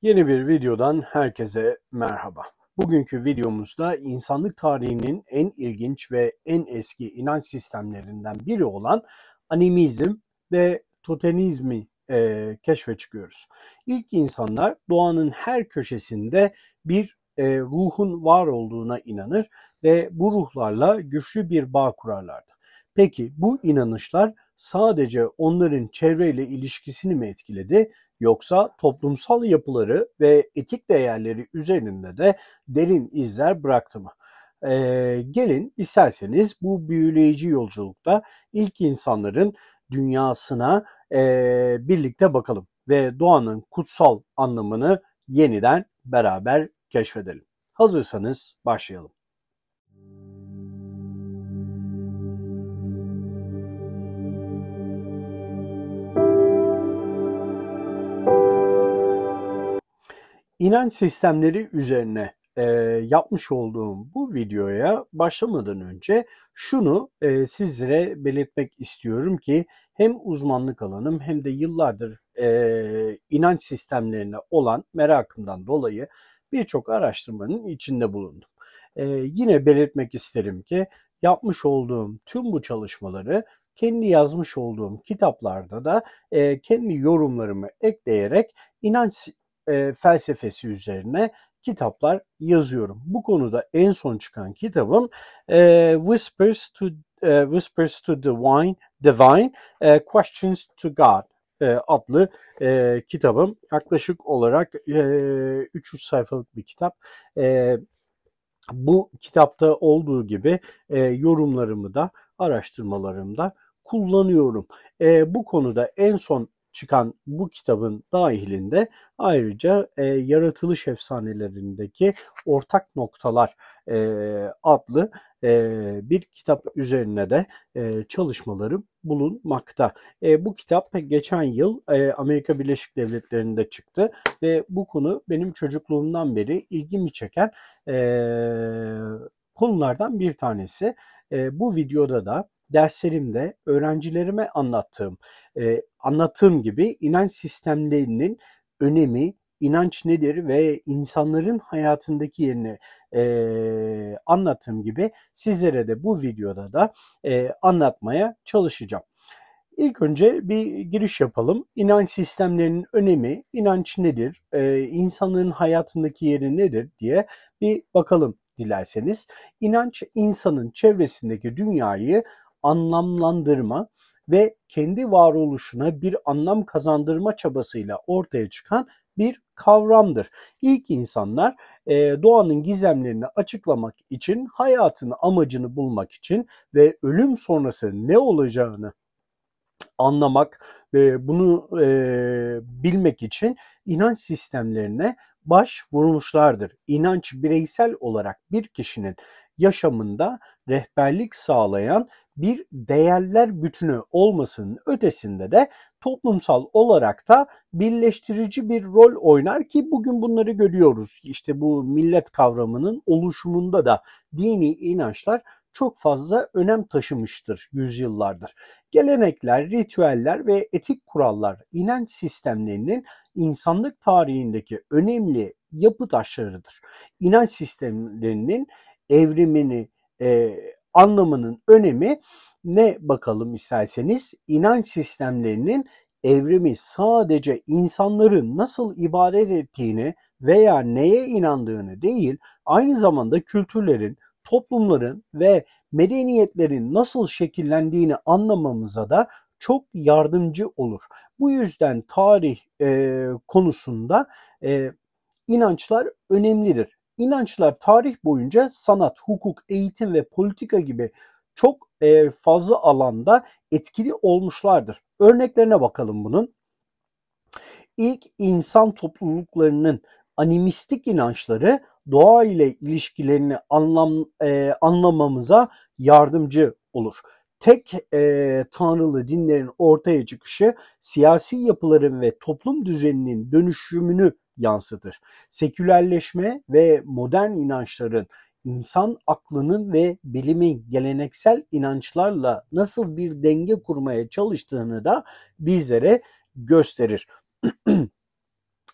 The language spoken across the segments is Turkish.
Yeni bir videodan herkese merhaba. Bugünkü videomuzda insanlık tarihinin en ilginç ve en eski inanç sistemlerinden biri olan animizm ve totemizmi keşfe çıkıyoruz. İlk insanlar doğanın her köşesinde bir ruhun var olduğuna inanır ve bu ruhlarla güçlü bir bağ kurarlardı. Peki bu inanışlar sadece onların çevreyle ilişkisini mi etkiledi? Yoksa toplumsal yapıları ve etik değerleri üzerinde de derin izler bıraktı mı? Gelin isterseniz bu büyüleyici yolculukta ilk insanların dünyasına birlikte bakalım ve doğanın kutsal anlamını yeniden beraber keşfedelim. Hazırsanız başlayalım. İnanç sistemleri üzerine yapmış olduğum bu videoya başlamadan önce şunu sizlere belirtmek istiyorum ki hem uzmanlık alanım hem de yıllardır inanç sistemlerine olan merakımdan dolayı birçok araştırmanın içinde bulundum. Yine belirtmek isterim ki yapmış olduğum tüm bu çalışmaları kendi yazmış olduğum kitaplarda da kendi yorumlarımı ekleyerek inanç felsefesi üzerine kitaplar yazıyorum. Bu konuda en son çıkan kitabım Whispers to Divine Questions to God adlı kitabım. Yaklaşık olarak 300 sayfalık bir kitap. Bu kitapta olduğu gibi yorumlarımı da araştırmalarımda kullanıyorum. Bu konuda en son çıkan bu kitabın dahilinde ayrıca yaratılış efsanelerindeki ortak noktalar adlı bir kitap üzerine de çalışmalarım bulunmakta. Bu kitap geçen yıl Amerika Birleşik Devletleri'nde çıktı ve bu konu benim çocukluğumdan beri ilgimi çeken konulardan bir tanesi. Bu videoda da derslerimde öğrencilerime anlattığım gibi inanç sistemlerinin önemi, inanç nedir ve insanların hayatındaki yerini anlattığım gibi sizlere de bu videoda da anlatmaya çalışacağım. İlk önce bir giriş yapalım. İnanç sistemlerinin önemi, inanç nedir, insanların hayatındaki yeri nedir diye bir bakalım dilerseniz. İnanç insanın çevresindeki dünyayı anlamlandırma ve kendi varoluşuna bir anlam kazandırma çabasıyla ortaya çıkan bir kavramdır. İlk insanlar doğanın gizemlerini açıklamak için, hayatın amacını bulmak için ve ölüm sonrası ne olacağını anlamak ve bunu bilmek için inanç sistemlerine başvurmuşlardır. İnanç bireysel olarak bir kişinin yaşamında rehberlik sağlayan bir değerler bütünü olmasının ötesinde de toplumsal olarak da birleştirici bir rol oynar ki bugün bunları görüyoruz. İşte bu millet kavramının oluşumunda da dini inançlar çok fazla önem taşımıştır yüzyıllardır. Gelenekler, ritüeller ve etik kurallar inanç sistemlerinin insanlık tarihindeki önemli yapı taşlarıdır. İnanç sistemlerinin evrimini, anlamının önemi ne bakalım isterseniz? İnanç sistemlerinin evrimi sadece insanların nasıl ibadet ettiğini veya neye inandığını değil, aynı zamanda kültürlerin, toplumların ve medeniyetlerin nasıl şekillendiğini anlamamıza da çok yardımcı olur. Bu yüzden tarih konusunda inançlar önemlidir. İnançlar tarih boyunca sanat, hukuk, eğitim ve politika gibi çok fazla alanda etkili olmuşlardır. Örneklerine bakalım bunun. İlk insan topluluklarının animistik inançları doğa ile ilişkilerini anlamamıza yardımcı olur. Tek tanrılı dinlerin ortaya çıkışı siyasi yapıların ve toplum düzeninin dönüşümünü yansıtır. Sekülerleşme ve modern inançların insan aklının ve bilimin geleneksel inançlarla nasıl bir denge kurmaya çalıştığını da bizlere gösterir.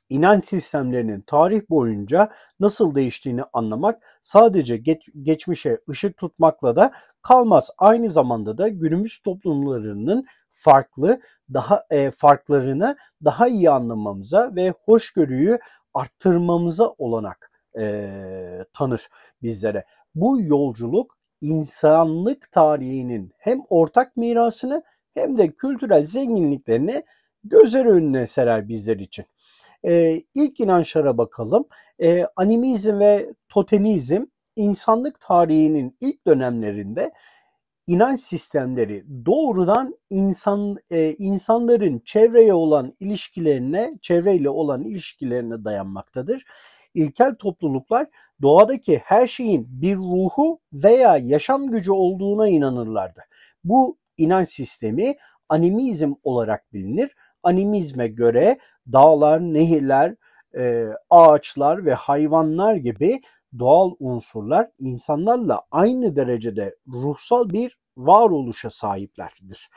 İnanç sistemlerinin tarih boyunca nasıl değiştiğini anlamak sadece geçmişe ışık tutmakla da kalmaz. Aynı zamanda da günümüz toplumlarının farklarını daha iyi anlamamıza ve hoşgörüyü arttırmamıza olanak tanır bizlere. Bu yolculuk insanlık tarihinin hem ortak mirasını hem de kültürel zenginliklerini gözler önüne serer bizler için. İlk inançlara bakalım. Animizm ve totemizm insanlık tarihinin ilk dönemlerinde inanç sistemleri doğrudan insanların çevreyle olan ilişkilerine dayanmaktadır. İlkel topluluklar doğadaki her şeyin bir ruhu veya yaşam gücü olduğuna inanırlardı. Bu inanç sistemi animizm olarak bilinir. Animizme göre dağlar, nehirler, ağaçlar ve hayvanlar gibi doğal unsurlar insanlarla aynı derecede ruhsal bir varoluşa sahiplerdir.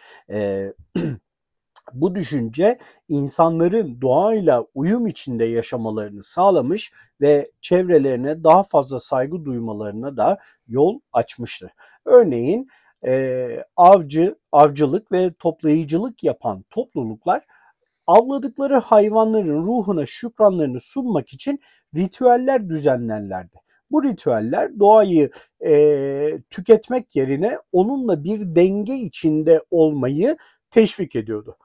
Bu düşünce insanların doğayla uyum içinde yaşamalarını sağlamış ve çevrelerine daha fazla saygı duymalarına da yol açmıştır. Örneğin avcılık ve toplayıcılık yapan topluluklar avladıkları hayvanların ruhuna şükranlarını sunmak için ritüeller düzenlerlerdi. Bu ritüeller doğayı tüketmek yerine onunla bir denge içinde olmayı teşvik ediyordu.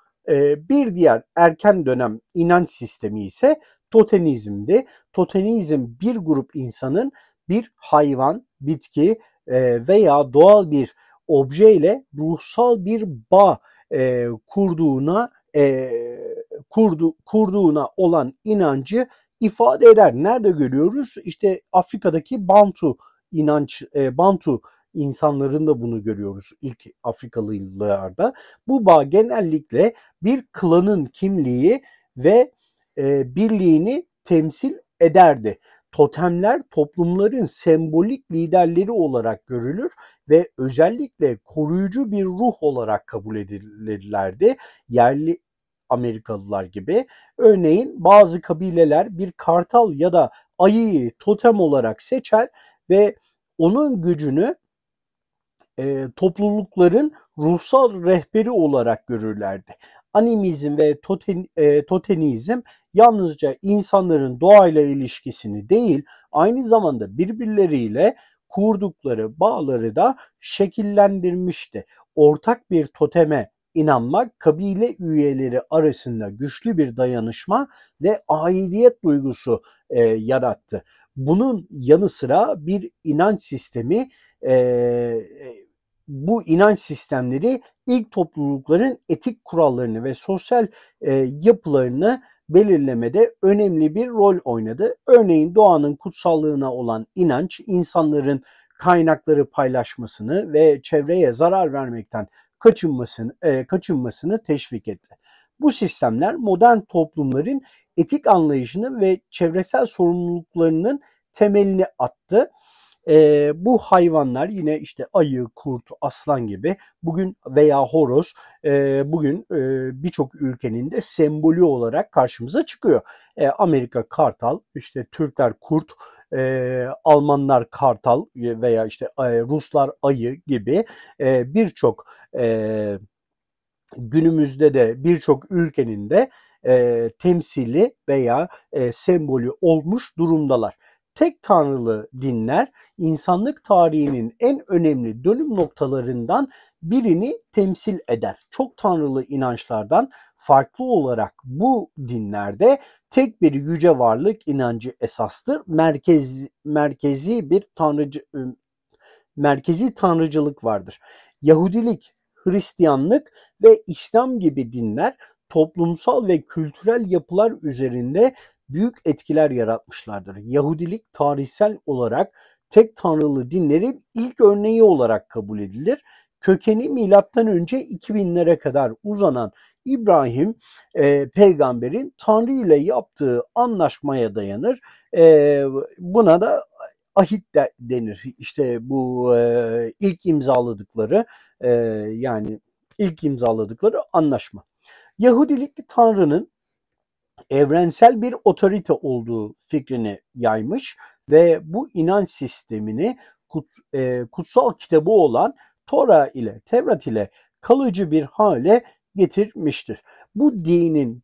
Bir diğer erken dönem inanç sistemi ise totemizmdi. Totemizm bir grup insanın bir hayvan, bitki veya doğal bir obje ile ruhsal bir bağ kurduğuna olan inancı ifade eder. Nerede görüyoruz? İşte Afrika'daki Bantu insanlarında bunu görüyoruz ilk Afrikalılarda. Bu bağ genellikle bir klanın kimliği ve birliğini temsil ederdi. Totemler toplumların sembolik liderleri olarak görülür ve özellikle koruyucu bir ruh olarak kabul edilirlerdi. Yerli Amerikalılar gibi. Örneğin bazı kabileler bir kartal ya da ayıyı totem olarak seçer ve onun gücünü toplulukların ruhsal rehberi olarak görürlerdi. Animizm ve totemizm yalnızca insanların doğayla ilişkisini değil, aynı zamanda birbirleriyle kurdukları bağları da şekillendirmişti. Ortak bir toteme inanmak kabile üyeleri arasında güçlü bir dayanışma ve aidiyet duygusu yarattı. Bunun yanı sıra bir inanç sistemi bu inanç sistemleri ilk toplulukların etik kurallarını ve sosyal yapılarını belirlemede önemli bir rol oynadı. Örneğin doğanın kutsallığına olan inanç insanların kaynakları paylaşmasını ve çevreye zarar vermekten kaçınmasını teşvik etti. Bu sistemler modern toplumların etik anlayışını ve çevresel sorumluluklarının temelini attı. Bu hayvanlar yine işte ayı, kurt, aslan gibi bugün veya horoz bugün birçok ülkenin de sembolü olarak karşımıza çıkıyor. Amerika kartal, işte Türkler kurt, Almanlar kartal veya işte Ruslar ayı gibi birçok günümüzde de birçok ülkenin de temsili veya sembolü olmuş durumdalar. Tek tanrılı dinler insanlık tarihinin en önemli dönüm noktalarından birini temsil eder. Çok tanrılı inançlardan farklı olarak bu dinlerde tek bir yüce varlık inancı esastır. Merkezi tanrıcılık vardır. Yahudilik, Hristiyanlık ve İslam gibi dinler toplumsal ve kültürel yapılar üzerinde büyük etkiler yaratmışlardır. Yahudilik tarihsel olarak tek tanrılı dinlerin ilk örneği olarak kabul edilir. Kökeni M.Ö. 2000'lere kadar uzanan İbrahim peygamberin Tanrı ile yaptığı anlaşmaya dayanır. Buna da ahit denir. İşte bu ilk imzaladıkları yani ilk imzaladıkları anlaşma. Yahudilik Tanrı'nın evrensel bir otorite olduğu fikrini yaymış ve bu inanç sistemini kutsal kitabı olan Tora ile Tevrat ile kalıcı bir hale getirmiştir. Bu dinin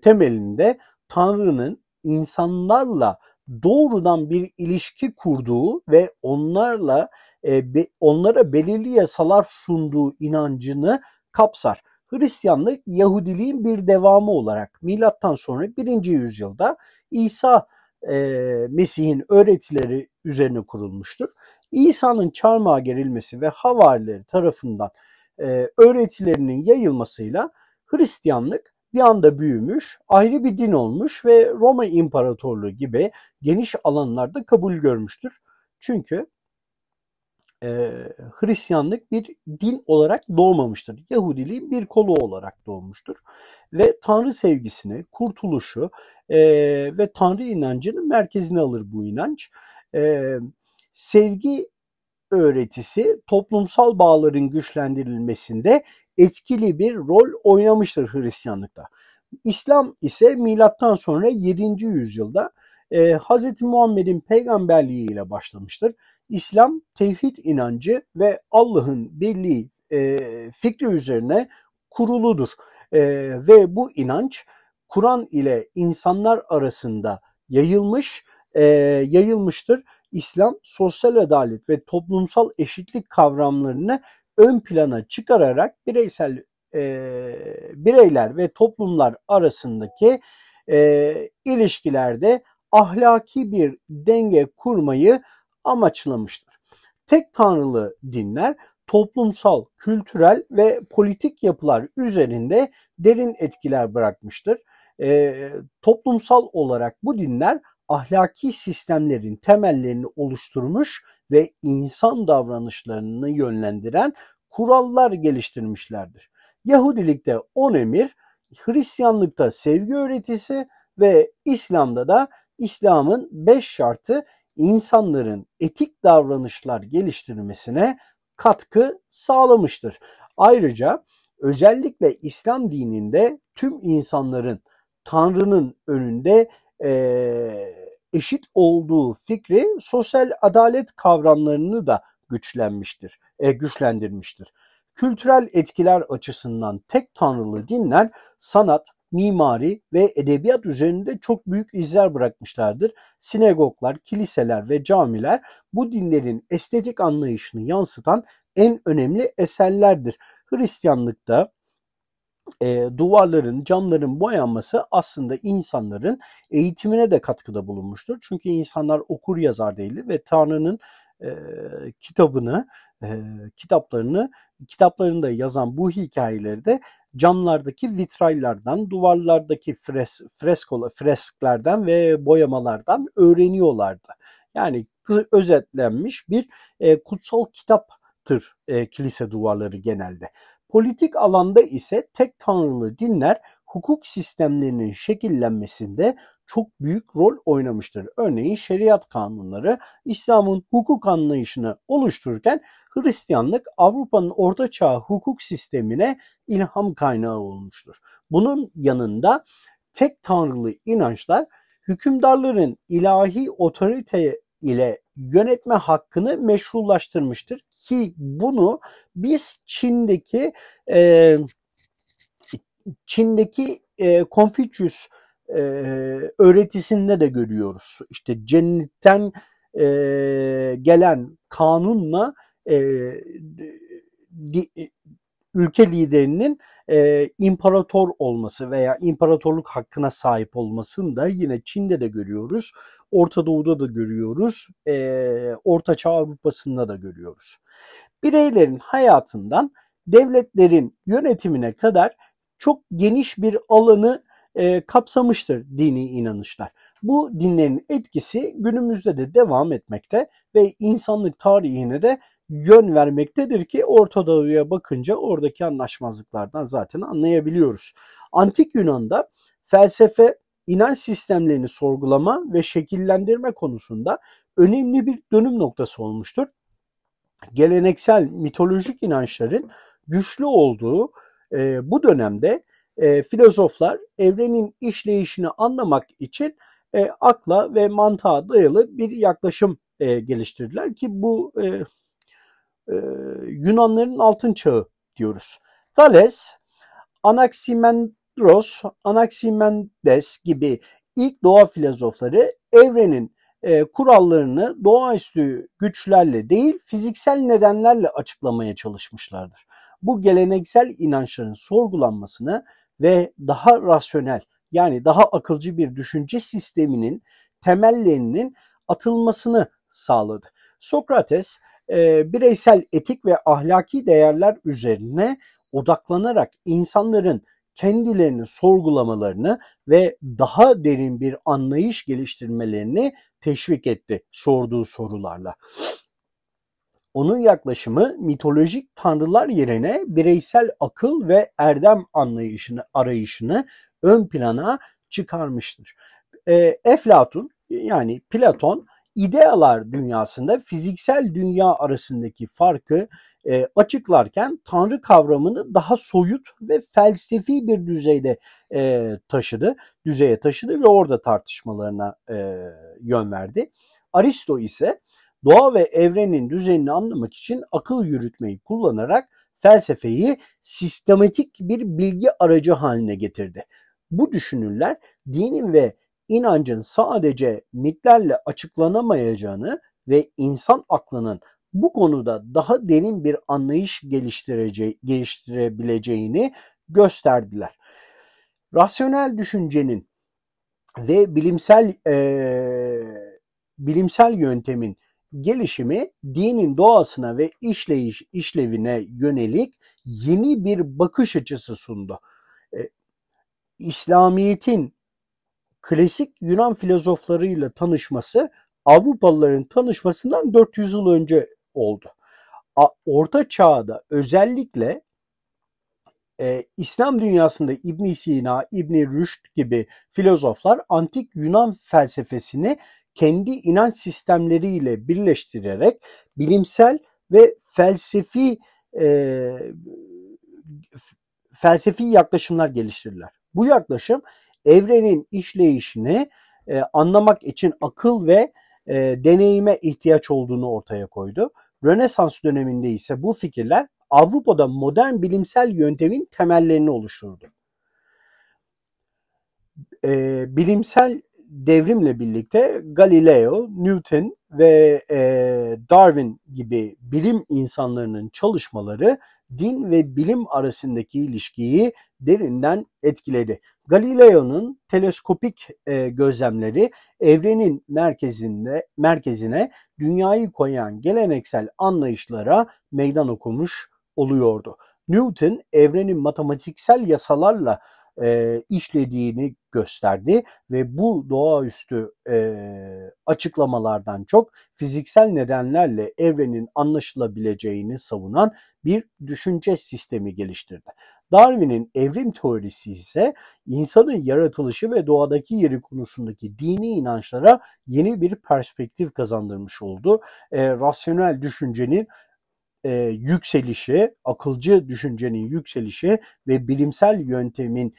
temelinde Tanrı'nın insanlarla doğrudan bir ilişki kurduğu ve onlara belirli yasalar sunduğu inancını kapsar. Hristiyanlık Yahudiliğin bir devamı olarak milattan sonra 1. yüzyılda İsa Mesih'in öğretileri üzerine kurulmuştur. İsa'nın çarmıha gerilmesi ve havarileri tarafından öğretilerinin yayılmasıyla Hristiyanlık bir anda büyümüş, ayrı bir din olmuş ve Roma İmparatorluğu gibi geniş alanlarda kabul görmüştür. Çünkü Hristiyanlık bir din olarak doğmamıştır. Yahudiliğin bir kolu olarak doğmuştur. Ve Tanrı sevgisini, kurtuluşu ve Tanrı inancının merkezine alır bu inanç. Sevgi öğretisi toplumsal bağların güçlendirilmesinde etkili bir rol oynamıştır Hristiyanlıkta. İslam ise milattan sonra 7. yüzyılda Hz. Muhammed'in peygamberliği ile başlamıştır. İslam tevhid inancı ve Allah'ın birliği fikri üzerine kuruludur. Ve bu inanç Kur'an ile insanlar arasında yayılmıştır. İslam sosyal adalet ve toplumsal eşitlik kavramlarını ön plana çıkararak bireyler ve toplumlar arasındaki ilişkilerde ahlaki bir denge kurmayı amaçlamıştır. Tek tanrılı dinler toplumsal, kültürel ve politik yapılar üzerinde derin etkiler bırakmıştır. Toplumsal olarak bu dinler ahlaki sistemlerin temellerini oluşturmuş ve insan davranışlarını yönlendiren kurallar geliştirmişlerdir. Yahudilikte 10 emir, Hristiyanlıkta sevgi öğretisi ve İslam'da da İslam'ın 5 şartı insanların etik davranışlar geliştirmesine katkı sağlamıştır. Ayrıca özellikle İslam dininde tüm insanların Tanrı'nın önünde eşit olduğu fikri sosyal adalet kavramlarını da güçlendirmiştir. Kültürel etkiler açısından tek tanrılı dinler sanat, mimari ve edebiyat üzerinde çok büyük izler bırakmışlardır. Sinagoglar, kiliseler ve camiler bu dinlerin estetik anlayışını yansıtan en önemli eserlerdir. Hristiyanlıkta duvarların, camların boyanması aslında insanların eğitimine de katkıda bulunmuştur. Çünkü insanlar okur yazar değildi ve Tanrı'nın kitaplarında yazan bu hikayeleri de camlardaki vitraylardan, duvarlardaki fresklerden ve boyamalardan öğreniyorlardı. Yani özetlenmiş bir kutsal kitaptır kilise duvarları genelde. Politik alanda ise tek tanrılı dinler hukuk sistemlerinin şekillenmesinde çok büyük rol oynamıştır. Örneğin şeriat kanunları İslam'ın hukuk anlayışını oluştururken Hristiyanlık Avrupa'nın ortaçağ hukuk sistemine ilham kaynağı olmuştur. Bunun yanında tek tanrılı inançlar hükümdarların ilahi otorite ile yönetme hakkını meşrulaştırmıştır ki bunu biz Çin'deki Confucius öğretisinde de görüyoruz. İşte cennetten gelen kanunla ülke liderinin imparator olması veya imparatorluk hakkına sahip olmasını da yine Çin'de de görüyoruz. Orta Doğu'da da görüyoruz. Orta Çağ Avrupa'sında da görüyoruz. Bireylerin hayatından devletlerin yönetimine kadar çok geniş bir alanı kapsamıştır dini inanışlar. Bu dinlerin etkisi günümüzde de devam etmekte ve insanlık tarihine de yön vermektedir ki Orta Doğu'ya bakınca oradaki anlaşmazlıklardan zaten anlayabiliyoruz. Antik Yunan'da felsefe, inanç sistemlerini sorgulama ve şekillendirme konusunda önemli bir dönüm noktası olmuştur. Geleneksel mitolojik inançların güçlü olduğu bu dönemde filozoflar evrenin işleyişini anlamak için akla ve mantığa dayalı bir yaklaşım geliştirdiler ki bu Yunanların altın çağı diyoruz. Thales, Anaximandros, Anaximenes gibi ilk doğa filozofları evrenin kurallarını doğaüstü güçlerle değil fiziksel nedenlerle açıklamaya çalışmışlardır. Bu geleneksel inançların sorgulanmasını ve daha rasyonel yani daha akılcı bir düşünce sisteminin temellerinin atılmasını sağladı. Sokrates bireysel etik ve ahlaki değerler üzerine odaklanarak insanların kendilerini sorgulamalarını ve daha derin bir anlayış geliştirmelerini teşvik etti sorduğu sorularla. Onun yaklaşımı mitolojik tanrılar yerine bireysel akıl ve erdem arayışını ön plana çıkarmıştır. Eflatun yani Platon idealar dünyasında fiziksel dünya arasındaki farkı açıklarken tanrı kavramını daha soyut ve felsefi bir düzeye taşıdı ve orada tartışmalarına yön verdi. Aristo ise doğa ve evrenin düzenini anlamak için akıl yürütmeyi kullanarak felsefeyi sistematik bir bilgi aracı haline getirdi. Bu düşünürler dinin ve inancın sadece mitlerle açıklanamayacağını ve insan aklının bu konuda daha derin bir anlayış geliştirebileceğini gösterdiler. Rasyonel düşüncenin ve bilimsel yöntemin gelişimi dinin doğasına ve işlevine yönelik yeni bir bakış açısı sundu. İslamiyet'in klasik Yunan filozoflarıyla tanışması Avrupalıların tanışmasından 400 yıl önce oldu. Orta Çağ'da özellikle İslam dünyasında İbn Sina, İbn Rüşd gibi filozoflar antik Yunan felsefesini kendi inanç sistemleriyle birleştirerek bilimsel ve felsefi yaklaşımlar geliştirdiler. Bu yaklaşım evrenin işleyişini anlamak için akıl ve deneyime ihtiyaç olduğunu ortaya koydu. Rönesans döneminde ise bu fikirler Avrupa'da modern bilimsel yöntemin temellerini oluşturdu. Bilimsel devrimle birlikte Galileo, Newton ve Darwin gibi bilim insanlarının çalışmaları din ve bilim arasındaki ilişkiyi derinden etkiledi. Galileo'nun teleskopik gözlemleri evrenin merkezine dünyayı koyan geleneksel anlayışlara meydan okumuş oluyordu. Newton evrenin matematiksel yasalarla işlediğini gösterdi ve bu doğaüstü açıklamalardan çok fiziksel nedenlerle evrenin anlaşılabileceğini savunan bir düşünce sistemi geliştirdi. Darwin'in evrim teorisi ise insanın yaratılışı ve doğadaki yeri konusundaki dini inançlara yeni bir perspektif kazandırmış oldu. Rasyonel düşüncenin yükselişi, akılcı düşüncenin yükselişi ve bilimsel yöntemin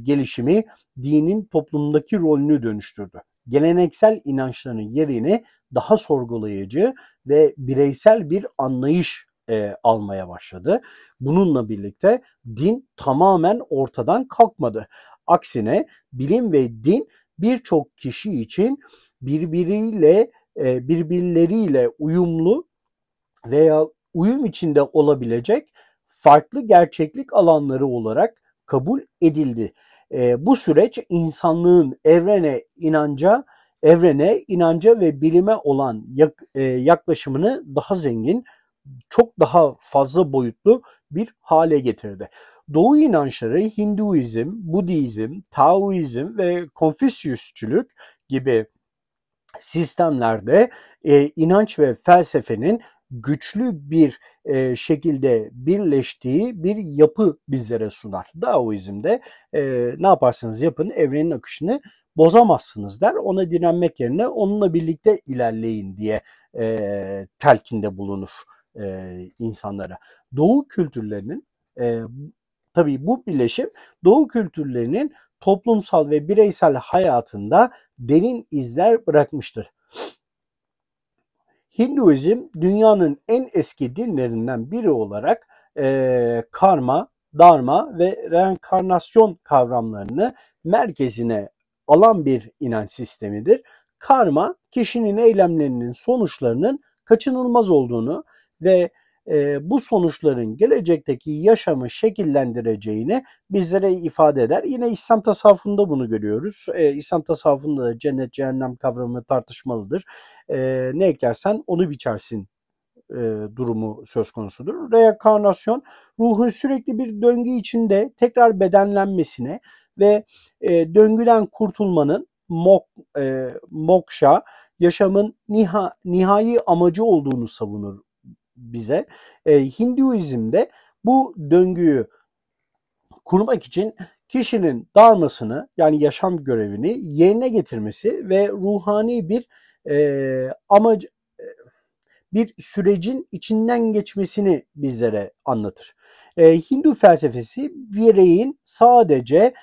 gelişimi dinin toplumdaki rolünü dönüştürdü. Geleneksel inançların yerini daha sorgulayıcı ve bireysel bir anlayış almaya başladı. Bununla birlikte din tamamen ortadan kalkmadı. Aksine bilim ve din birçok kişi için birbirleriyle uyumlu veya uyum içinde olabilecek farklı gerçeklik alanları olarak kabul edildi. Bu süreç insanlığın evrene, inanca ve bilime olan yaklaşımını daha zengin, çok daha fazla boyutlu bir hale getirdi. Doğu inançları Hinduizm, Budizm, Taoizm ve Konfüçyüsçülük gibi sistemlerde inanç ve felsefenin güçlü bir şekilde birleştiği bir yapı bizlere sunar. Daoizm'de ne yaparsanız yapın evrenin akışını bozamazsınız der. Ona direnmek yerine onunla birlikte ilerleyin diye telkinde bulunur insanlara. Doğu kültürlerinin Tabii bu birleşim Doğu kültürlerinin toplumsal ve bireysel hayatında derin izler bırakmıştır. Hinduizm dünyanın en eski dinlerinden biri olarak karma, dharma ve reenkarnasyon kavramlarını merkezine alan bir inanç sistemidir. Karma, kişinin eylemlerinin sonuçlarının kaçınılmaz olduğunu ve bu sonuçların gelecekteki yaşamı şekillendireceğini bizlere ifade eder. Yine İslam tasavvufunda bunu görüyoruz. İslam tasavvufunda da cennet cehennem kavramı tartışmalıdır. Ne ekersen onu biçersin durumu söz konusudur. Reenkarnasyon ruhun sürekli bir döngü içinde tekrar bedenlenmesine ve döngüden kurtulmanın moksha, yaşamın nihai amacı olduğunu savunur bize. Hinduizm'de bu döngüyü kurmak için kişinin dharmasını yani yaşam görevini yerine getirmesi ve ruhani bir amacı bir sürecin içinden geçmesini bizlere anlatır. Hindu felsefesi bireyin sadece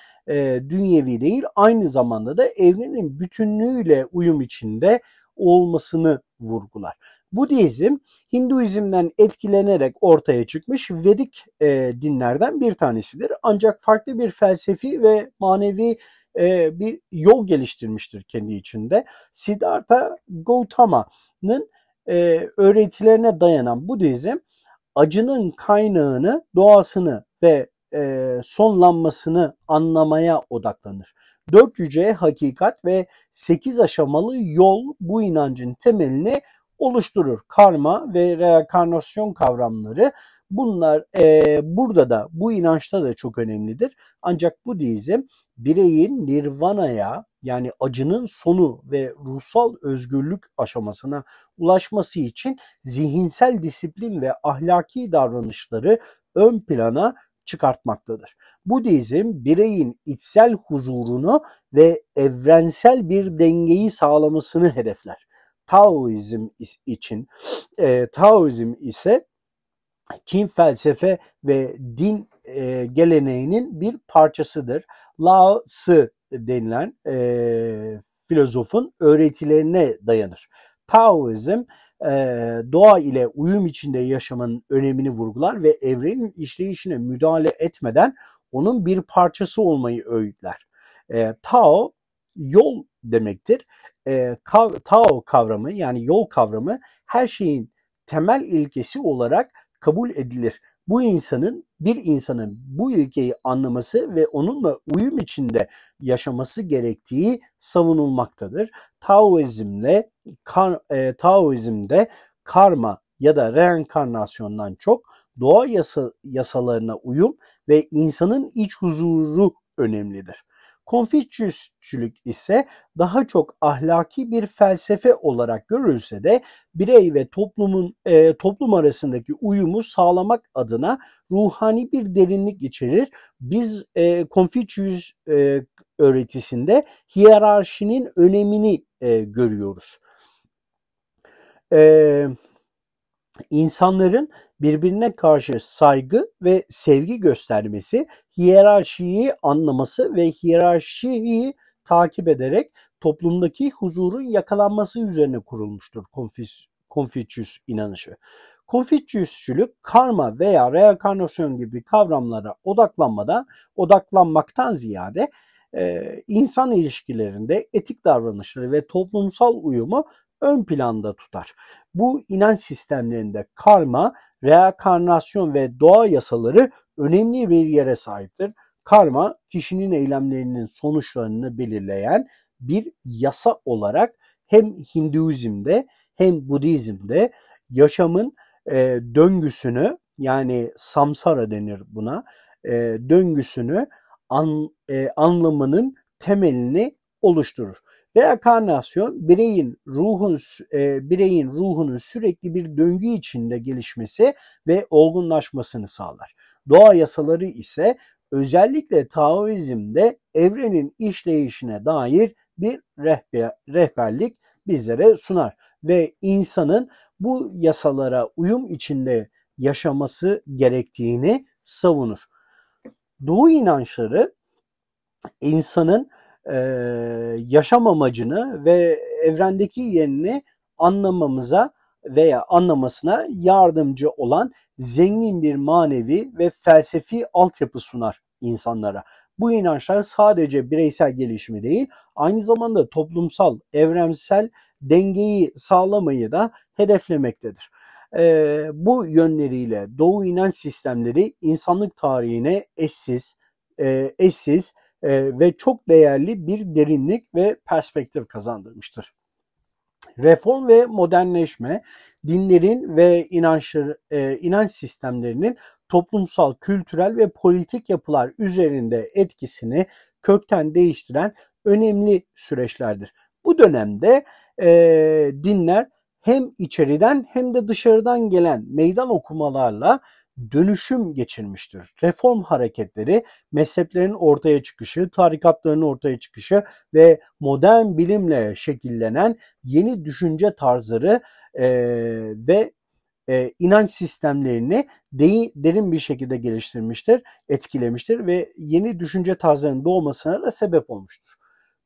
dünyevi değil aynı zamanda da evrenin bütünlüğüyle uyum içinde olmasını vurgular. Budizm, Hinduizm'den etkilenerek ortaya çıkmış Vedik dinlerden bir tanesidir. Ancak farklı bir felsefi ve manevi bir yol geliştirmiştir kendi içinde. Siddhartha Gautama'nın öğretilerine dayanan Budizm, acının kaynağını, doğasını ve sonlanmasını anlamaya odaklanır. 4 yüce hakikat ve 8 aşamalı yol bu inancın temelini oluşturur. Karma ve reenkarnasyon kavramları bunlar burada da bu inançta da çok önemlidir. Ancak Budizm bireyin nirvanaya yani acının sonu ve ruhsal özgürlük aşamasına ulaşması için zihinsel disiplin ve ahlaki davranışları ön plana çıkartmaktadır. Budizm bireyin içsel huzurunu ve evrensel bir dengeyi sağlamasını hedefler. Taoizm ise Çin felsefe ve din geleneğinin bir parçasıdır. Lao Tzu denilen filozofun öğretilerine dayanır. Taoizm doğa ile uyum içinde yaşamanın önemini vurgular ve evrenin işleyişine müdahale etmeden onun bir parçası olmayı öğütler. Tao yol demektir. Tao kavramı yani yol kavramı her şeyin temel ilkesi olarak kabul edilir. Bir insanın bu ilkeyi anlaması ve onunla uyum içinde yaşaması gerektiği savunulmaktadır. Taoizm'de karma ya da reenkarnasyondan çok doğa yasalarına uyum ve insanın iç huzuru önemlidir. Konfüçyüsçülük ise daha çok ahlaki bir felsefe olarak görülse de birey ve toplum arasındaki uyumu sağlamak adına ruhani bir derinlik içerir. Biz Konfüçyüs öğretisinde hiyerarşinin önemini görüyoruz. İnsanların birbirine karşı saygı ve sevgi göstermesi, hiyerarşiyi anlaması ve hiyerarşiyi takip ederek toplumdaki huzurun yakalanması üzerine kurulmuştur Konfüçyüs inanışı. Konfüçyüsçülük karma veya reenkarnasyon gibi kavramlara odaklanmaktan ziyade insan ilişkilerinde etik davranışları ve toplumsal uyumu ön planda tutar. Bu inanç sistemlerinde karma, reenkarnasyon ve doğa yasaları önemli bir yere sahiptir. Karma, kişinin eylemlerinin sonuçlarını belirleyen bir yasa olarak hem Hinduizm'de hem Budizm'de yaşamın döngüsünü yani samsara denir buna, döngüsünü anlamının temelini oluşturur. Reenkarnasyon bireyin ruhunun sürekli bir döngü içinde gelişmesi ve olgunlaşmasını sağlar. Doğa yasaları ise özellikle Taoizm'de evrenin işleyişine dair bir rehberlik bizlere sunar ve insanın bu yasalara uyum içinde yaşaması gerektiğini savunur. Doğu inançları insanın yaşam amacını ve evrendeki yerini anlamamıza veya anlamasına yardımcı olan zengin bir manevi ve felsefi altyapı sunar insanlara. Bu inançlar sadece bireysel gelişimi değil, aynı zamanda toplumsal, evrensel dengeyi sağlamayı da hedeflemektedir. Bu yönleriyle Doğu inanç sistemleri insanlık tarihine eşsiz ve çok değerli bir derinlik ve perspektif kazandırmıştır. Reform ve modernleşme, dinlerin ve inanç sistemlerinin toplumsal, kültürel ve politik yapılar üzerinde etkisini kökten değiştiren önemli süreçlerdir. Bu dönemde dinler hem içeriden hem de dışarıdan gelen meydan okumalarla dönüşüm geçirmiştir. Reform hareketleri, mezheplerin ortaya çıkışı, tarikatların ortaya çıkışı ve modern bilimle şekillenen yeni düşünce tarzları ve inanç sistemlerini derin bir şekilde geliştirmiştir, etkilemiştir ve yeni düşünce tarzlarının doğmasına da sebep olmuştur.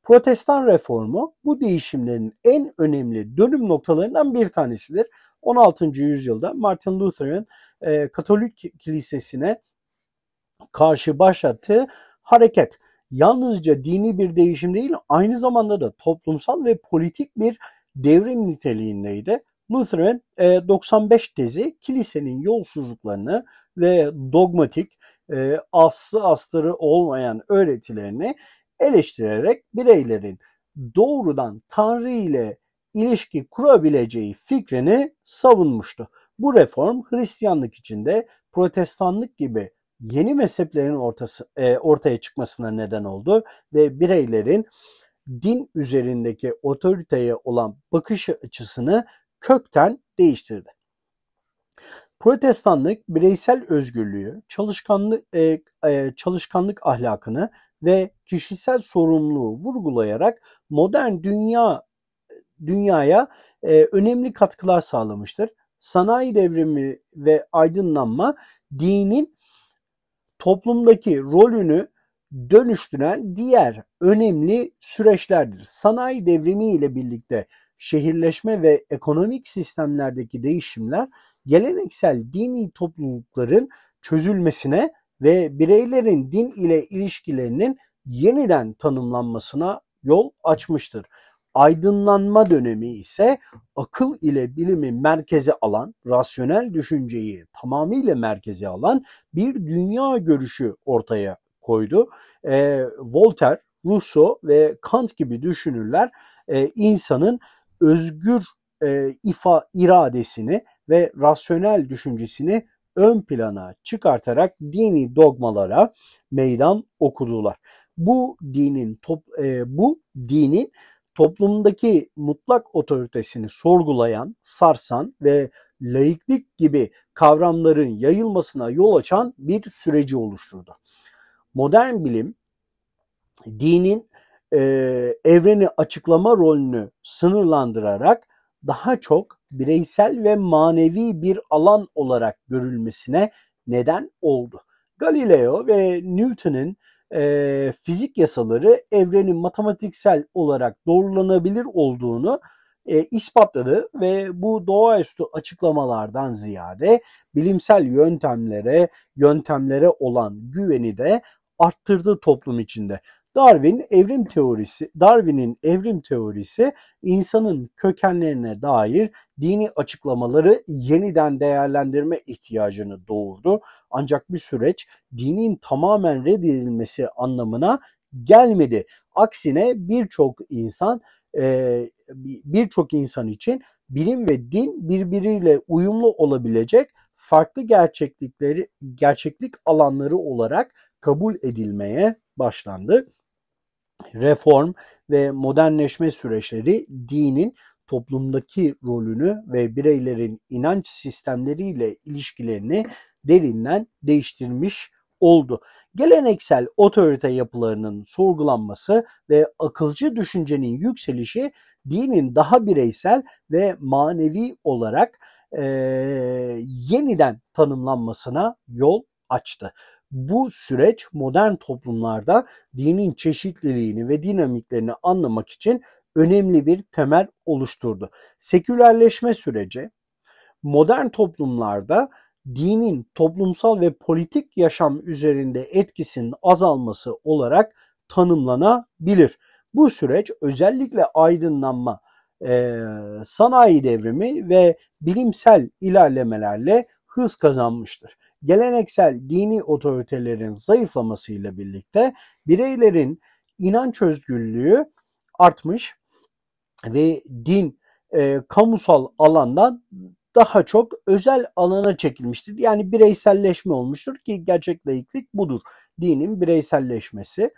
Protestan reformu bu değişimlerin en önemli dönüm noktalarından bir tanesidir. 16. yüzyılda Martin Luther'ın Katolik kilisesine karşı başlattığı hareket yalnızca dini bir değişim değil, aynı zamanda da toplumsal ve politik bir devrim niteliğindeydi. Luther'ın 95 tezi kilisenin yolsuzluklarını ve dogmatik, aslı astarı olmayan öğretilerini eleştirerek bireylerin doğrudan Tanrı ile ilişki kurabileceği fikrini savunmuştu. Bu reform Hristiyanlık içinde Protestanlık gibi yeni mezheplerin ortaya çıkmasına neden oldu ve bireylerin din üzerindeki otoriteye olan bakış açısını kökten değiştirdi. Protestanlık bireysel özgürlüğü, çalışkanlık ahlakını ve kişisel sorumluluğu vurgulayarak modern dünyaya önemli katkılar sağlamıştır. Sanayi devrimi ve aydınlanma dinin toplumdaki rolünü dönüştüren diğer önemli süreçlerdir. Sanayi devrimi ile birlikte şehirleşme ve ekonomik sistemlerdeki değişimler geleneksel dini toplulukların çözülmesine ve bireylerin din ile ilişkilerinin yeniden tanımlanmasına yol açmıştır. Aydınlanma dönemi ise akıl ile bilimi merkeze alan, rasyonel düşünceyi tamamıyla merkeze alan bir dünya görüşü ortaya koydu. Voltaire, Rousseau ve Kant gibi düşünürler insanın özgür iradesini ve rasyonel düşüncesini ön plana çıkartarak dini dogmalara meydan okudular. Bu dinin toplumdaki mutlak otoritesini sorgulayan, sarsan ve laiklik gibi kavramların yayılmasına yol açan bir süreci oluşturdu. Modern bilim, dinin evreni açıklama rolünü sınırlandırarak daha çok bireysel ve manevi bir alan olarak görülmesine neden oldu. Galileo ve Newton'un fizik yasaları evrenin matematiksel olarak doğrulanabilir olduğunu ispatladı ve bu doğaüstü açıklamalardan ziyade bilimsel yöntemlere olan güveni de arttırdı toplum içinde. Darwin'in evrim teorisi insanın kökenlerine dair dini açıklamaları yeniden değerlendirme ihtiyacını doğurdu. Ancak bir süreç dinin tamamen reddedilmesi anlamına gelmedi. Aksine birçok insan için bilim ve din birbiriyle uyumlu olabilecek farklı gerçeklik alanları olarak kabul edilmeye başlandı. Reform ve modernleşme süreçleri dinin toplumdaki rolünü ve bireylerin inanç sistemleriyle ilişkilerini derinden değiştirmiş oldu. Geleneksel otorite yapılarının sorgulanması ve akılcı düşüncenin yükselişi dinin daha bireysel ve manevi olarak yeniden tanımlanmasına yol açtı. Bu süreç modern toplumlarda dinin çeşitliliğini ve dinamiklerini anlamak için önemli bir temel oluşturdu. Sekülerleşme süreci modern toplumlarda dinin toplumsal ve politik yaşam üzerinde etkisinin azalması olarak tanımlanabilir. Bu süreç özellikle aydınlanma, sanayi devrimi ve bilimsel ilerlemelerle hız kazanmıştır. Geleneksel dini otoritelerin zayıflamasıyla birlikte bireylerin inanç özgürlüğü artmış ve din kamusal alandan daha çok özel alana çekilmiştir. Yani bireyselleşme olmuştur ki gerçek laiklik budur. Dinin bireyselleşmesi,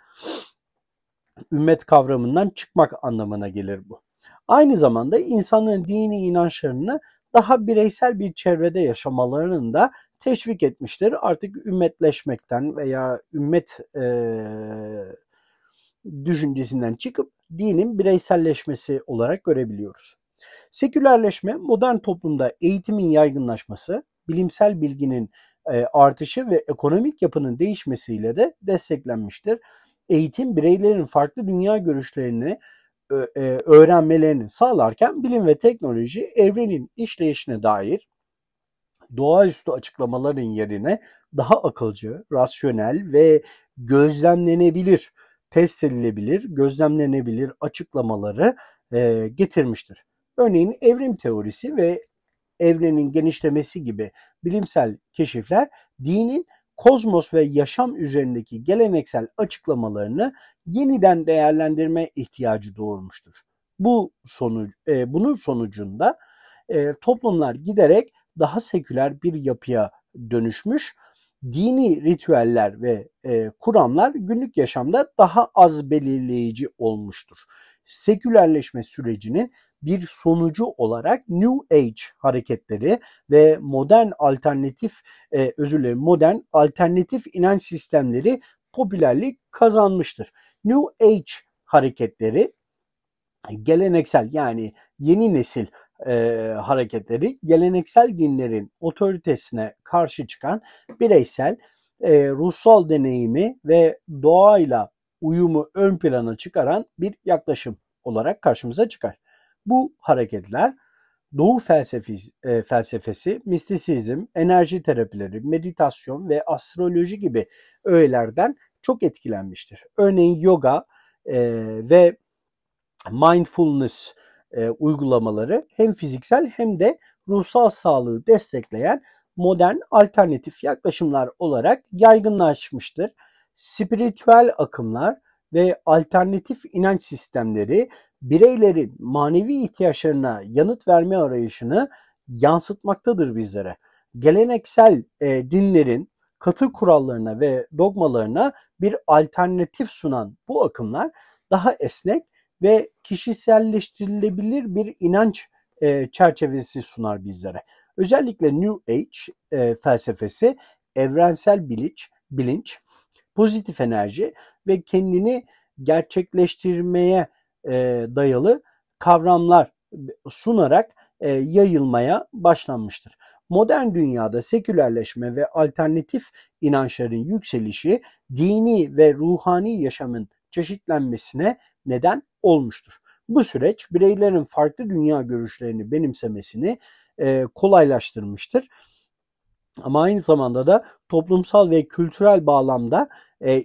ümmet kavramından çıkmak anlamına gelir bu. Aynı zamanda insanın dini inançlarını daha bireysel bir çevrede yaşamalarını da teşvik etmiştir. Artık ümmetleşmekten veya ümmet düşüncesinden çıkıp dinin bireyselleşmesi olarak görebiliyoruz. Sekülerleşme modern toplumda eğitimin yaygınlaşması, bilimsel bilginin artışı ve ekonomik yapının değişmesiyle de desteklenmiştir. Eğitim bireylerin farklı dünya görüşlerini öğrenmelerini sağlarken bilim ve teknoloji evrenin işleyişine dair doğaüstü açıklamaların yerine daha akılcı, rasyonel ve gözlemlenebilir, test edilebilir, gözlemlenebilir açıklamaları getirmiştir. Örneğin evrim teorisi ve evrenin genişlemesi gibi bilimsel keşifler dinin kozmos ve yaşam üzerindeki geleneksel açıklamalarını yeniden değerlendirme ihtiyacı doğurmuştur. Bunun sonucunda toplumlar giderek daha seküler bir yapıya dönüşmüş, dini ritüeller ve kuramlar günlük yaşamda daha az belirleyici olmuştur. Sekülerleşme sürecinin bir sonucu olarak New Age hareketleri ve modern alternatif inanç sistemleri popülerlik kazanmıştır. New Age hareketleri geleneksel yani yeni nesil hareketleri geleneksel dinlerin otoritesine karşı çıkan bireysel ruhsal deneyimi ve doğayla uyumu ön plana çıkaran bir yaklaşım olarak karşımıza çıkar. Bu hareketler Doğu felsefesi, mistisizm, enerji terapileri, meditasyon ve astroloji gibi öğelerden çok etkilenmiştir. Örneğin yoga ve mindfulness uygulamaları hem fiziksel hem de ruhsal sağlığı destekleyen modern alternatif yaklaşımlar olarak yaygınlaşmıştır. Spiritüel akımlar ve alternatif inanç sistemleri bireylerin manevi ihtiyaçlarına yanıt verme arayışını yansıtmaktadır bizlere. Geleneksel dinlerin katı kurallarına ve dogmalarına bir alternatif sunan bu akımlar daha esnek ve kişiselleştirilebilir bir inanç çerçevesi sunar bizlere. Özellikle New Age felsefesi evrensel bilinç, pozitif enerji ve kendini gerçekleştirmeye dayalı kavramlar sunarak yayılmaya başlanmıştır. Modern dünyada sekülerleşme ve alternatif inançların yükselişi dini ve ruhani yaşamın çeşitlenmesine neden olmuştur. Bu süreç bireylerin farklı dünya görüşlerini benimsemesini kolaylaştırmıştır. Ama aynı zamanda da toplumsal ve kültürel bağlamda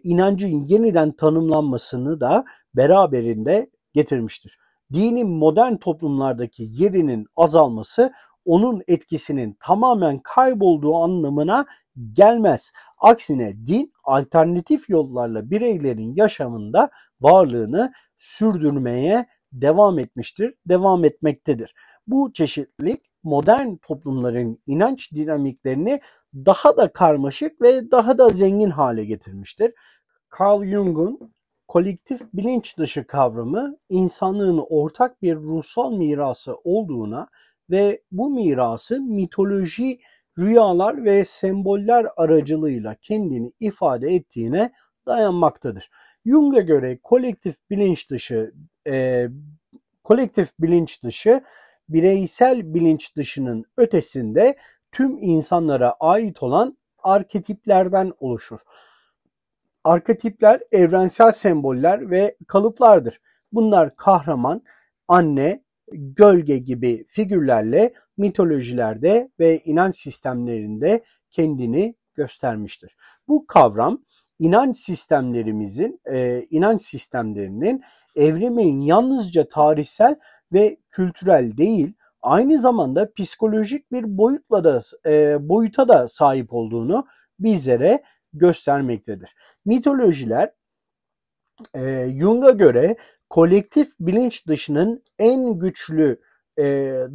inancın yeniden tanımlanmasını da beraberinde getirmiştir. Dinin modern toplumlardaki yerinin azalması onun etkisinin tamamen kaybolduğu anlamına gelmez. Aksine din alternatif yollarla bireylerin yaşamında varlığını sürdürmeye devam etmektedir. Bu çeşitlilik modern toplumların inanç dinamiklerini daha da karmaşık ve daha da zengin hale getirmiştir. Carl Jung'un kolektif bilinç dışı kavramı insanlığın ortak bir ruhsal mirası olduğuna ve bu mirası mitoloji, rüyalar ve semboller aracılığıyla kendini ifade ettiğine dayanmaktadır. Jung'a göre kolektif bilinç dışı bireysel bilinç dışının ötesinde tüm insanlara ait olan arketiplerden oluşur. Arketipler evrensel semboller ve kalıplardır. Bunlar kahraman, anne, gölge gibi figürlerle mitolojilerde ve inanç sistemlerinde kendini göstermiştir. Bu kavram inanç sistemlerinin evrimin yalnızca tarihsel ve kültürel değil, aynı zamanda psikolojik bir boyuta da sahip olduğunu bizlere göstermektedir. Mitolojiler Jung'a göre kolektif bilinç dışının en güçlü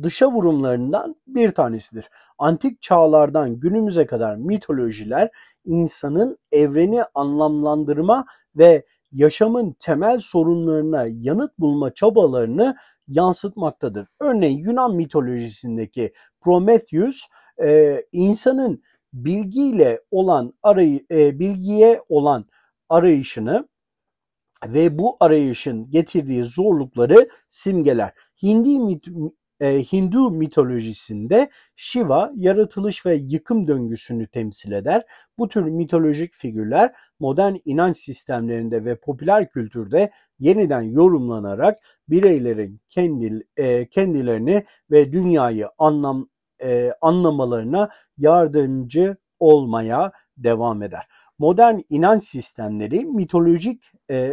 dışa vurumlarından bir tanesidir. Antik çağlardan günümüze kadar mitolojiler insanın evreni anlamlandırma ve yaşamın temel sorunlarına yanıt bulma çabalarını yansıtmaktadır. Örneğin Yunan mitolojisindeki Prometheus insanın bilgiye olan arayışını ve bu arayışın getirdiği zorlukları simgeler. Hindu mitolojisinde Shiva yaratılış ve yıkım döngüsünü temsil eder. Bu tür mitolojik figürler modern inanç sistemlerinde ve popüler kültürde yeniden yorumlanarak bireylerin kendilerini ve dünyayı anlamalarına yardımcı olmaya devam eder. Modern inanç sistemleri mitolojik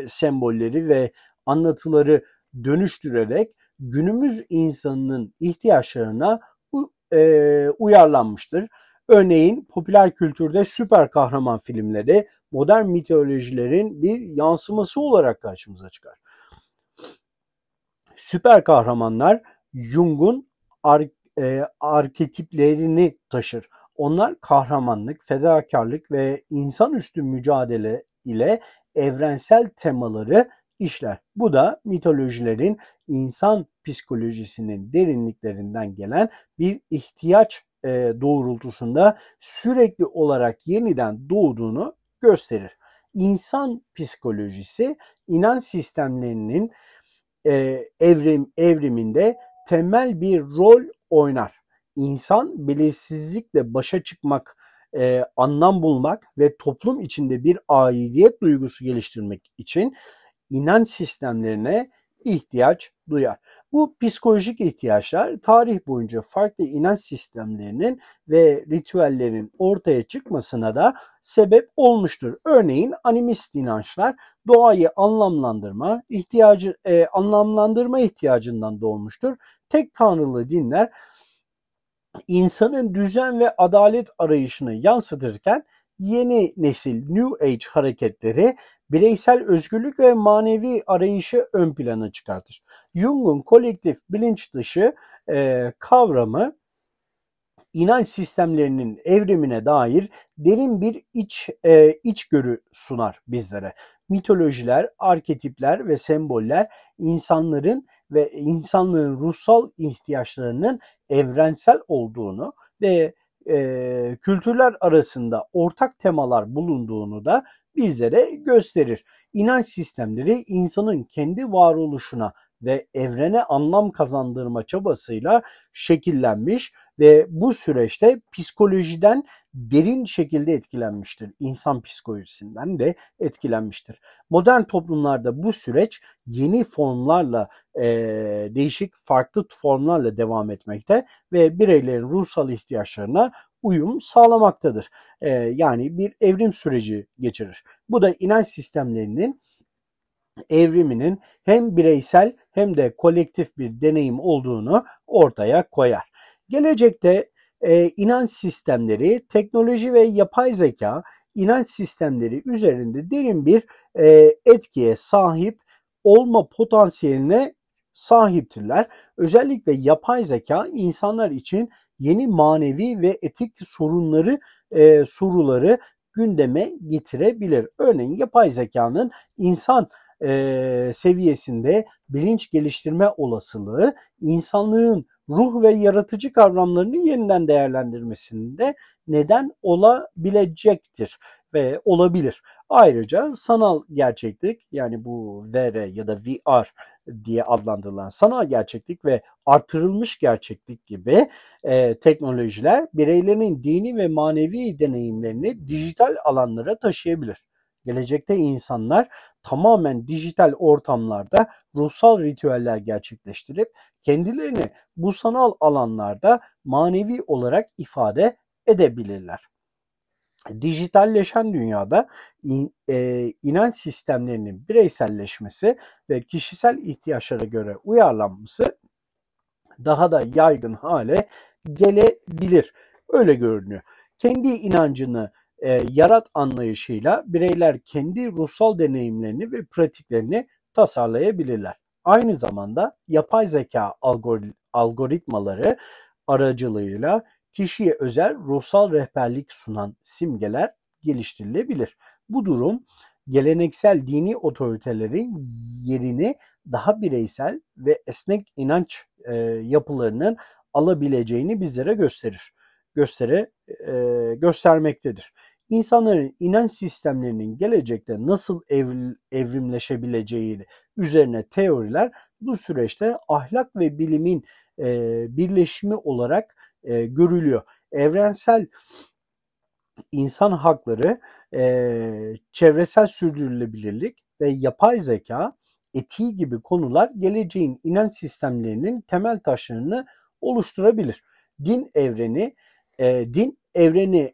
sembolleri ve anlatıları dönüştürerek günümüz insanının ihtiyaçlarına uyarlanmıştır. Örneğin popüler kültürde süper kahraman filmleri modern mitolojilerin bir yansıması olarak karşımıza çıkar. Süper kahramanlar Jung'un arketiplerini taşır. Onlar kahramanlık, fedakarlık ve insanüstü mücadele ile evrensel temaları işler. Bu da mitolojilerin insan psikolojisinin derinliklerinden gelen bir ihtiyaç doğrultusunda sürekli olarak yeniden doğduğunu gösterir. İnsan psikolojisi inanç sistemlerinin evriminde temel bir rol oynar. İnsan belirsizlikle başa çıkmak, anlam bulmak ve toplum içinde bir aidiyet duygusu geliştirmek için inanç sistemlerine ihtiyaç duyar. Bu psikolojik ihtiyaçlar tarih boyunca farklı inanç sistemlerinin ve ritüellerin ortaya çıkmasına da sebep olmuştur. Örneğin animist inançlar doğayı anlamlandırma ihtiyacından doğmuştur. Tek tanrılı dinler insanın düzen ve adalet arayışını yansıtırken yeni nesil New Age hareketleri bireysel özgürlük ve manevi arayışı ön plana çıkartır. Jung'un kolektif bilinç dışı kavramı inanç sistemlerinin evrimine dair derin bir içgörü sunar bizlere. Mitolojiler, arketipler ve semboller insanlığın ruhsal ihtiyaçlarının evrensel olduğunu ve kültürler arasında ortak temalar bulunduğunu da bizlere gösterir. İnanç sistemleri insanın kendi varoluşuna ve evrene anlam kazandırma çabasıyla şekillenmiş ve bu süreçte psikolojiden derin şekilde etkilenmiştir. İnsan psikolojisinden de etkilenmiştir. Modern toplumlarda bu süreç yeni formlarla, değişik farklı formlarla devam etmekte ve bireylerin ruhsal ihtiyaçlarına uyum sağlamaktadır. Yani bir evrim süreci geçirir. Bu da inanç sistemlerinin evriminin hem bireysel hem de kolektif bir deneyim olduğunu ortaya koyar. Gelecekte inanç sistemleri, teknoloji ve yapay zeka inanç sistemleri üzerinde derin bir etkiye sahip olma potansiyeline sahiptirler. Özellikle yapay zeka insanlar için yeni manevi ve etik soruları gündeme getirebilir. Örneğin yapay zekanın insan seviyesinde bilinç geliştirme olasılığı insanlığın ruh ve yaratıcı kavramlarını yeniden değerlendirmesinde neden olabilecektir. ve olabilir. Ayrıca sanal gerçeklik, yani bu VR ya da VR diye adlandırılan sanal gerçeklik ve artırılmış gerçeklik gibi teknolojiler bireylerin dini ve manevi deneyimlerini dijital alanlara taşıyabilir. Gelecekte insanlar tamamen dijital ortamlarda ruhsal ritüeller gerçekleştirip kendilerini bu sanal alanlarda manevi olarak ifade edebilirler. Dijitalleşen dünyada inanç sistemlerinin bireyselleşmesi ve kişisel ihtiyaçlara göre uyarlanması daha da yaygın hale gelebilir. Öyle görünüyor. Kendi inancını yarat anlayışıyla bireyler kendi ruhsal deneyimlerini ve pratiklerini tasarlayabilirler. Aynı zamanda yapay zeka algoritmaları aracılığıyla kişiye özel ruhsal rehberlik sunan simgeler geliştirilebilir. Bu durum geleneksel dini otoritelerin yerini daha bireysel ve esnek inanç yapılarının alabileceğini bizlere göstermektedir. İnsanların inanç sistemlerinin gelecekte nasıl evrimleşebileceği üzerine teoriler bu süreçte ahlak ve bilimin birleşimi olarak görülüyor. Evrensel insan hakları, çevresel sürdürülebilirlik ve yapay zeka etiği gibi konular geleceğin inanç sistemlerinin temel taşlarını oluşturabilir. Din evreni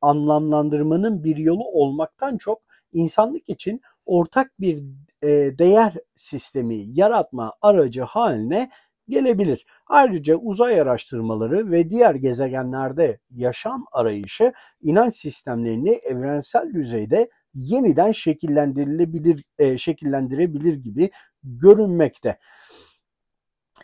anlamlandırmanın bir yolu olmaktan çok insanlık için ortak bir değer sistemi yaratma aracı haline gelebilir. Ayrıca uzay araştırmaları ve diğer gezegenlerde yaşam arayışı inanç sistemlerini evrensel düzeyde yeniden şekillendirebilir gibi görünmekte.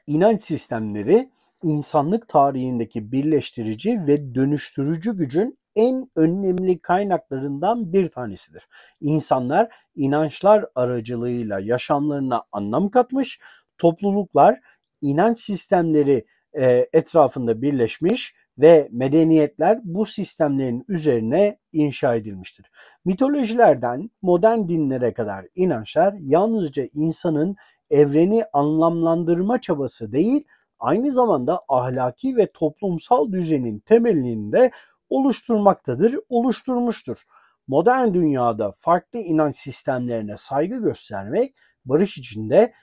İnanç sistemleri insanlık tarihindeki birleştirici ve dönüştürücü gücün en önemli kaynaklarından bir tanesidir. İnsanlar inançlar aracılığıyla yaşamlarına anlam katmış, topluluklar inanç sistemleri etrafında birleşmiş ve medeniyetler bu sistemlerin üzerine inşa edilmiştir. Mitolojilerden modern dinlere kadar inançlar yalnızca insanın evreni anlamlandırma çabası değil, aynı zamanda ahlaki ve toplumsal düzenin temelini de oluşturmuştur. Modern dünyada farklı inanç sistemlerine saygı göstermek, barış içinde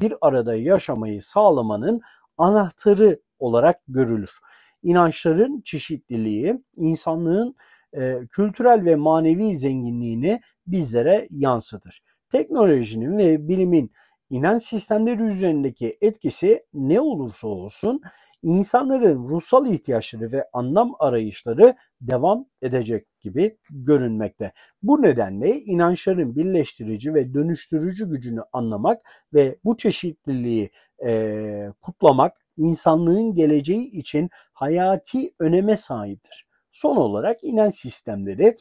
bir arada yaşamayı sağlamanın anahtarı olarak görülür. İnançların çeşitliliği, insanlığın kültürel ve manevi zenginliğini bizlere yansıtır. Teknolojinin ve bilimin inanç sistemleri üzerindeki etkisi ne olursa olsun insanların ruhsal ihtiyaçları ve anlam arayışları devam edecek gibi görünmekte. Bu nedenle inançların birleştirici ve dönüştürücü gücünü anlamak ve bu çeşitliliği kutlamak insanlığın geleceği için hayati öneme sahiptir. Son olarak inanç sistemleri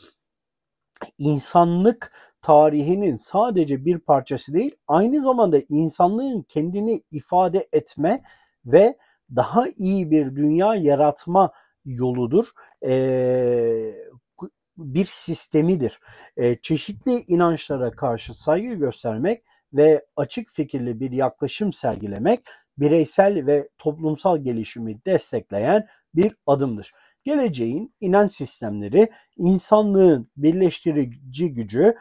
insanlık tarihinin sadece bir parçası değil, aynı zamanda insanlığın kendini ifade etme ve daha iyi bir dünya yaratma yoludur. Bir sistemidir. Çeşitli inançlara karşı saygı göstermek ve açık fikirli bir yaklaşım sergilemek bireysel ve toplumsal gelişimi destekleyen bir adımdır. Geleceğin inanç sistemleri insanlığın birleştirici gücü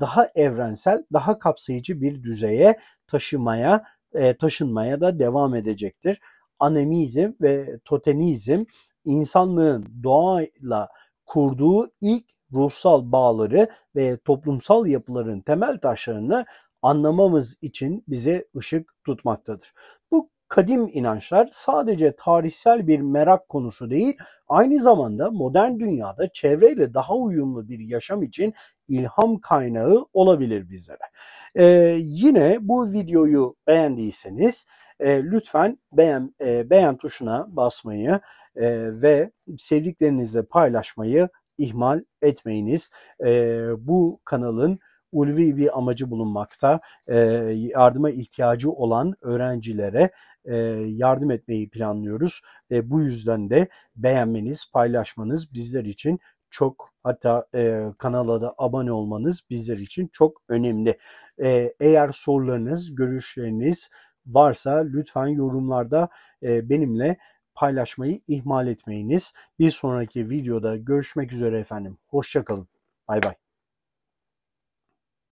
daha evrensel, daha kapsayıcı bir düzeye taşınmaya da devam edecektir. Animizm ve totemizm insanlığın doğayla kurduğu ilk ruhsal bağları ve toplumsal yapıların temel taşlarını anlamamız için bize ışık tutmaktadır. Bu kadim inançlar sadece tarihsel bir merak konusu değil, aynı zamanda modern dünyada çevreyle daha uyumlu bir yaşam için ilham kaynağı olabilir bizlere. Yine bu videoyu beğendiyseniz lütfen beğen tuşuna basmayı ve sevdiklerinizle paylaşmayı ihmal etmeyiniz. Bu kanalın ulvi bir amacı bulunmakta. Yardıma ihtiyacı olan öğrencilere yardım etmeyi planlıyoruz. Bu yüzden de beğenmeniz, paylaşmanız bizler için çok, hatta kanala da abone olmanız bizler için çok önemli. Eğer sorularınız, görüşleriniz varsa lütfen yorumlarda benimle paylaşmayı ihmal etmeyiniz. Bir sonraki videoda görüşmek üzere efendim. Hoşça kalın. Bay bay.